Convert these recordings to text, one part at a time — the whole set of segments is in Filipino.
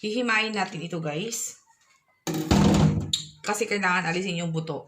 Hihimayin natin ito, guys. Kasi kailangan alisin yung buto.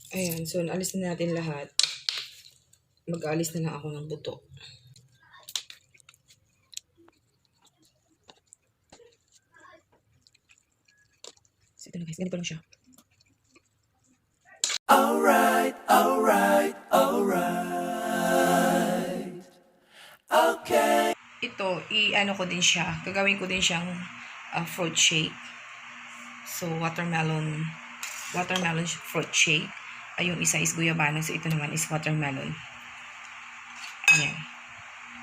Ayan, so naalis na natin lahat. Mag-aalis na lang ako ng buto. So ito na guys, ganito lang siya. Alright. Okay. Ito, i-ano ko din siya. Gagawin ko din siyang fruit shake. So, watermelon fruit shake. Ay, yung isa is guyabano. So, ito naman is watermelon. Ayan.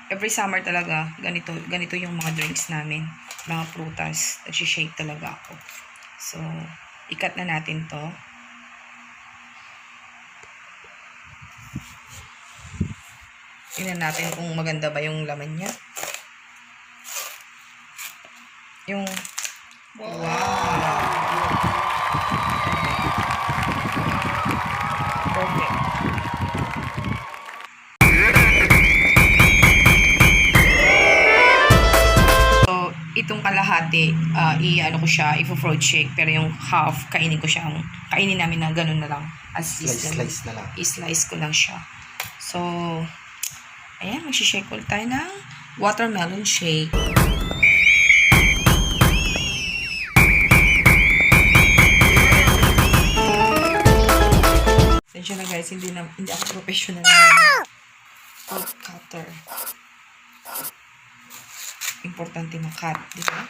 Every summer talaga, ganito yung mga drinks namin. Mga prutas. Nag-shake talaga ako. So, ikat na natin to. Tingnan natin kung maganda ba yung laman niya. Yung, wow! Perfect. So, itong kalahati, i-ano ko siya, i-fruit shake, pero yung half, kainin namin na ganun na lang. As Slice na lang. I-slice ko lang siya. So, ayan, mag-shake ulit tayo ng watermelon shake. Sensya na guys, hindi ako professional na cutter. Importante makat, di ba?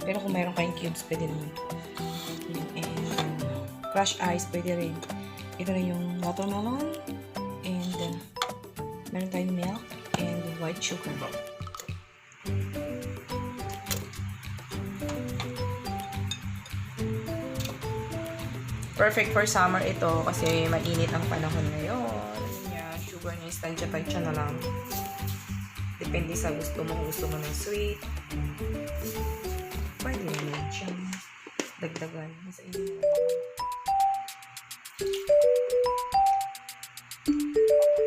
Pero kung mayroon kayong cubes, pwede naman. And crushed ice, pwede rin. Ito na yung watermelon. And meron tayong milk and white sugar. Perfect for summer ito kasi mainit ang panahon ngayon. Yeah, sugar niya is tansya-tansya na lang. Depende sa gusto mo. Kung gusto mo ng sweet, pwede naman siyang dagdagan. Nasa inyo.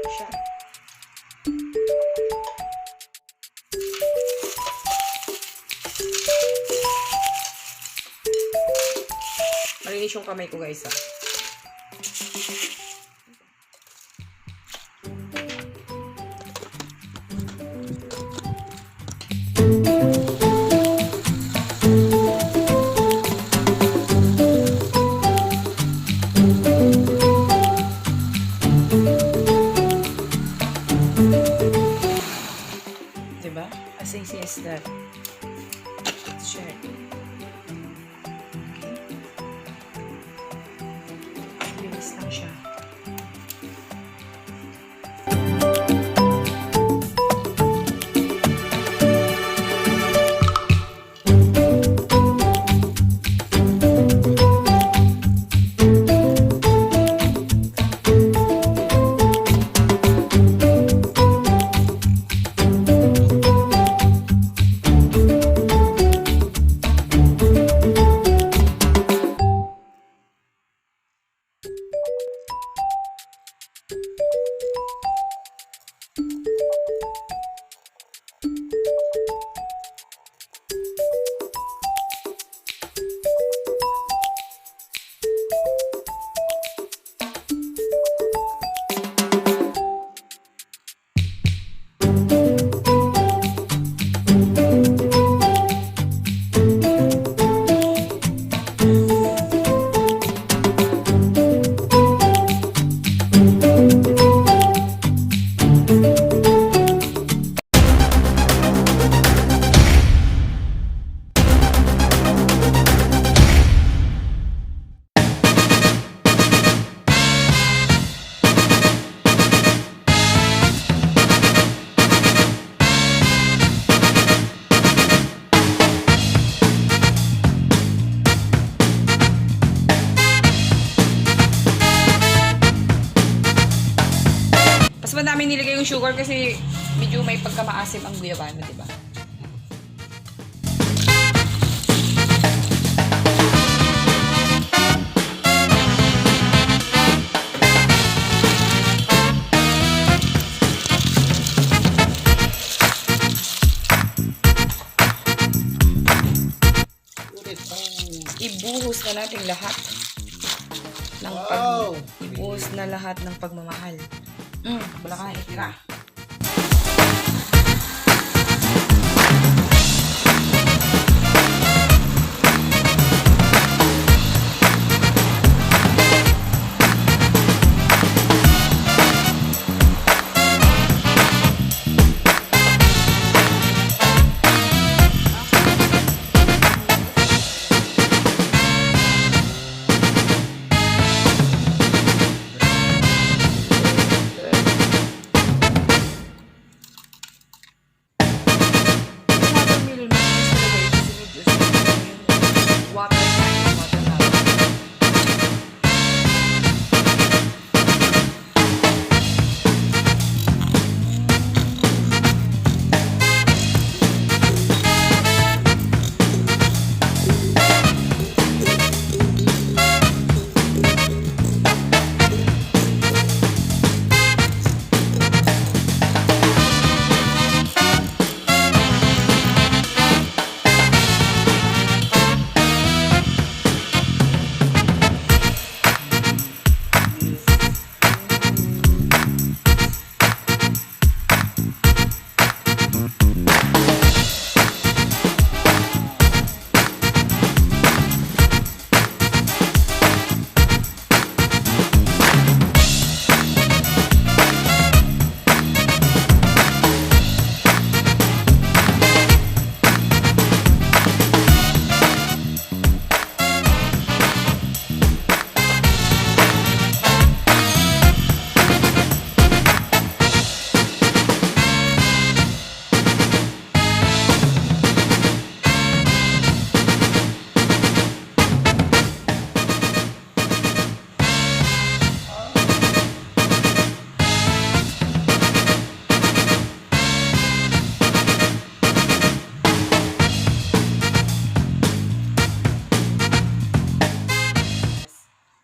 Siya. Malinis yung kamay ko guys ha. Diba? As easy as that. Let's share it. Okay. Bilis lang siya. sugar kasi medyo may pagkamaasim ang guyabano, di ba? Ibuhos na natin lahat ng ibuhos na lahat ng pagmamahal. Wala ka na itira.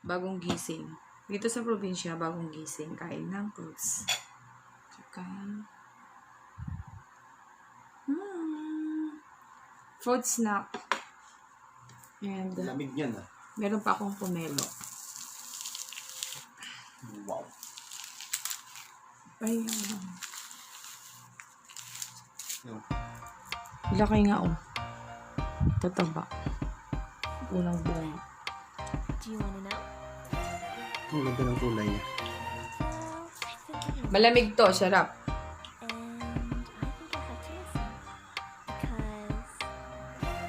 Bagong gising. Dito sa probinsya, bagong gising. Kain ng fruits. Tsaka, fruit snack. And, Lamig niyan ah. meron pa akong pomelo. Wow. Ay, Laki nga, oh. Tataba. Unang buong. Do you wanna know? Ang ganda ng kulay niya. Malamig to, sarap. And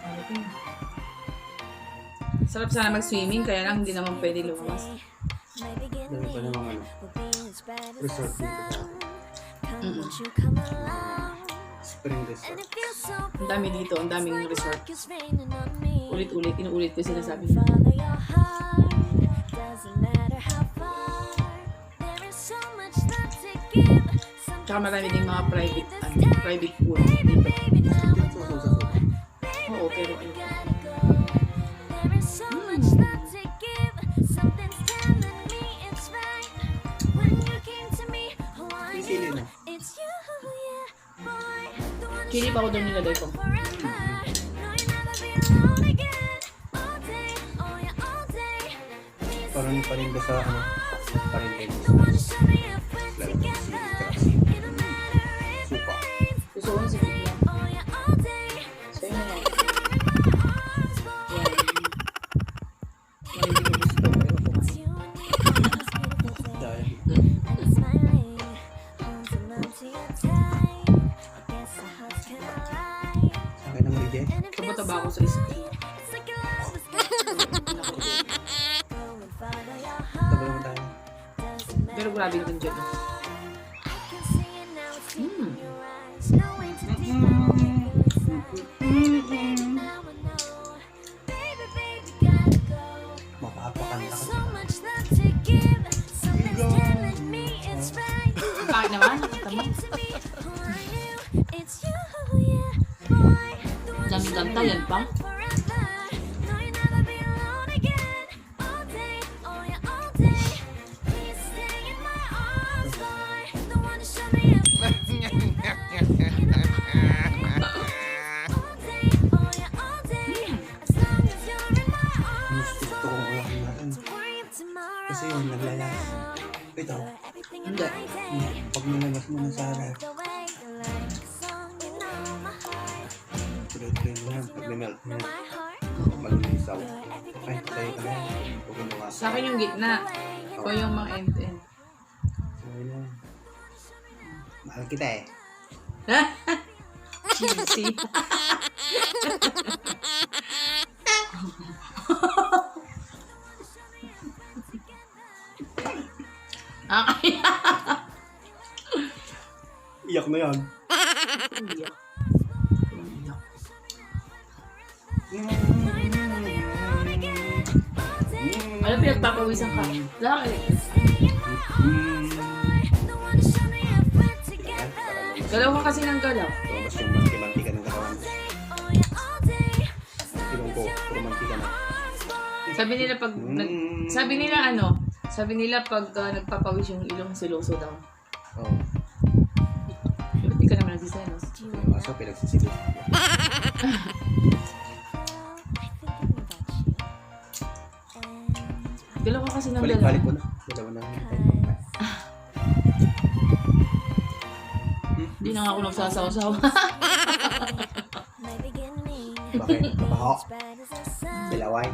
I think I have to listen. Because Sarap sana mag-swimming, kaya lang hindi naman pwede lumabas. Dami pa namang resort dito sa spring resort. Ang dami dito, ang daming resort. Ulit-ulit, inuulit ko sinasabi. Tsaka marami ding mga private pool dito. Oo, pero ano pa. Sili na. Chili pa ako doon nilagay ko. Parang parinda sa ano. Parinda sa lalo ng sili kasi supa. Gusto ko si Ricky. Sa'yo na lang. Yan. Hindi ko gusto, pero kumain. Dahil sa akin ang bigay. Taba-taba ako sa isip. Taba naman tayo. Pero grabe naman dyan. Mapapakanta ka. Bakit naman? Tama. Ganta yan pa. Gusto kong ulakin natin. Kasi yung naglalas. Ito, Hindi. pag nilabas mo na sa harap, tuloy-tuloy mo yan. Pag minalt mo, malulisaw. Ay, sa'yo ka na yan. Huwag mo nga. Sa akin yung gitna. O yung mga end-end. Sa'yo na yan. Mahal kita eh. Cheesy. Iyak na yan. Alam, pinagpapawisan ka. Lang electric. Galaw ka kasi ng galaw. Lumabas yung mantika ng katawan. Tinong ko, puro mantika na. Sabi nila pag sabi nila pag nagpapawis yung ilong siloso daw. Oo. Ba't di ka naman nagsiselos? Yung aso, pinagsisigil. Galaw ka kasi ng galaw. Balik-balik ko na. Dalawa na. Hindi na nga ako nagsasaw-saw. Bakit? Kapaho? Bilaway?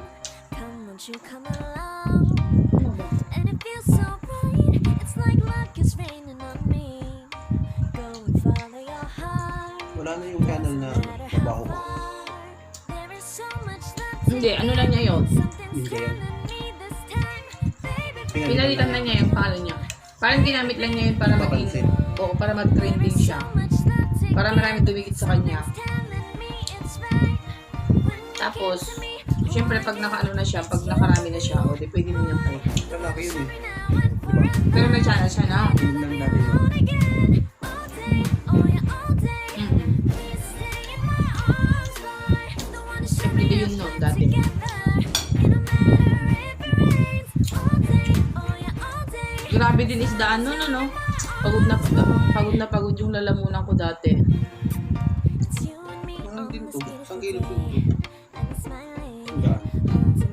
Wala na yung channel na kabaho ko. Hindi, ano lang niya yun? Hindi yan. Pinalitan na niya yung pangalan niya. Parang ginamit lang niya yun para maging, Papansin. oo, para mag-trending siya. Para marami dumikit sa kanya. Tapos, syempre pag nakaano na siya, pag nakarami na siya, o di pwede mo niyang po. Lalaki yun eh. Diba? Pero may channel siya na. Yun lang natin yun. Syempre di yun noon dati. Grabe din isdaan nun, ano? Pagod yung lalamunan ko dati. Mahal din to. Isang kilo to. Sandaan.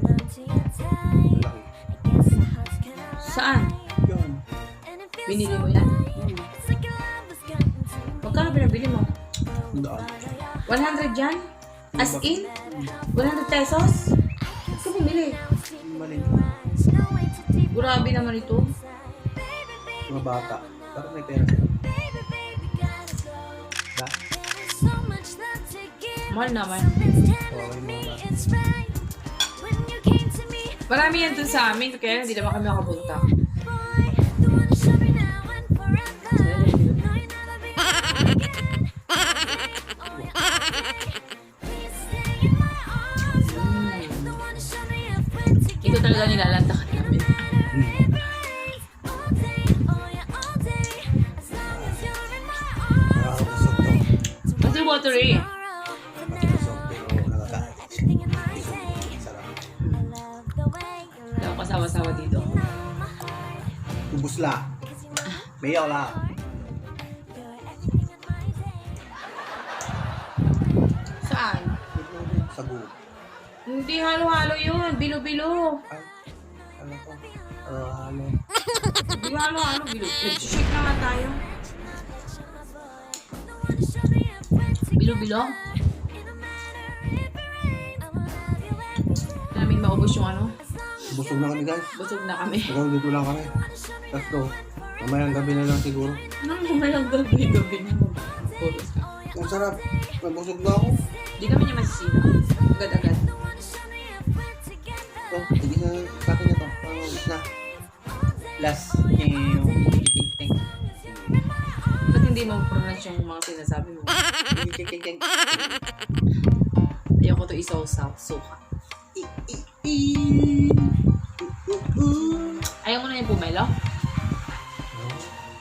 Malaki. Saan? Yan. Binili mo yan? Magkano pinabili mo? Sandaan. 100 yan? As in? 100 pesos? Ba't ka bumili? Mali. Grabe naman ito. Mga bata. Parang may pera sila. Da? Mahal naman. Oo, yung mga bata. Marami yan dun sa amin, kaya hindi naman kami makapunta. Ito talaga nilalantakan namin. Nakakabusog to. Kasi watery. Nakakabusog pero nakakain. Sarap. Hindi ako kasawa-sawa dito. Ubus la. Mayaw la. Saan? Sagu. Hindi halo-halo yun. Bilo-bilo. Ay. Ano to? Halo. Hindi halo-halo. Bilo. Nag-shake na nga tayo. Bilo-bilo. Namin maubos yung ano. Busog na kami guys. Busog na kami. Hanggang dito lang kami. Let's go. Mamayang gabi na lang siguro. Anong mamayang gabi na mo? Ang sarap. Nabusog na ako. Hindi kami niya masisira. Agad-agad. Ito, hindi na sa akin na to. Pangubos na. Last. Ting. Ba't hindi mo pronounce yung mga sinasabi mo? Ting. Ayoko to isaw-saw. Suka. Ayaw mo na yung pumelo?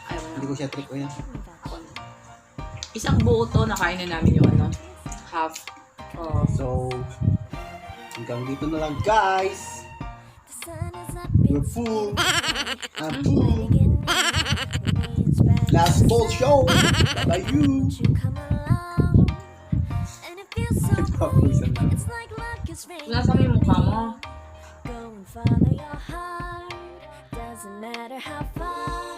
Ayaw mo na. Hindi ko siya trip ko yan. Ako na. Isang buo to, nakain na namin yung ano, half. So, hanggang dito na lang guys. We're full. I'm full. Last full show. Bye-bye you. Papawisan na. Nasa mo yung mukha mo? Go and follow your heart. Doesn't matter how far.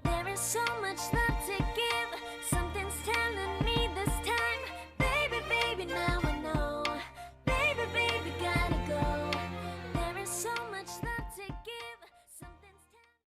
There is so much love to give. Something's telling me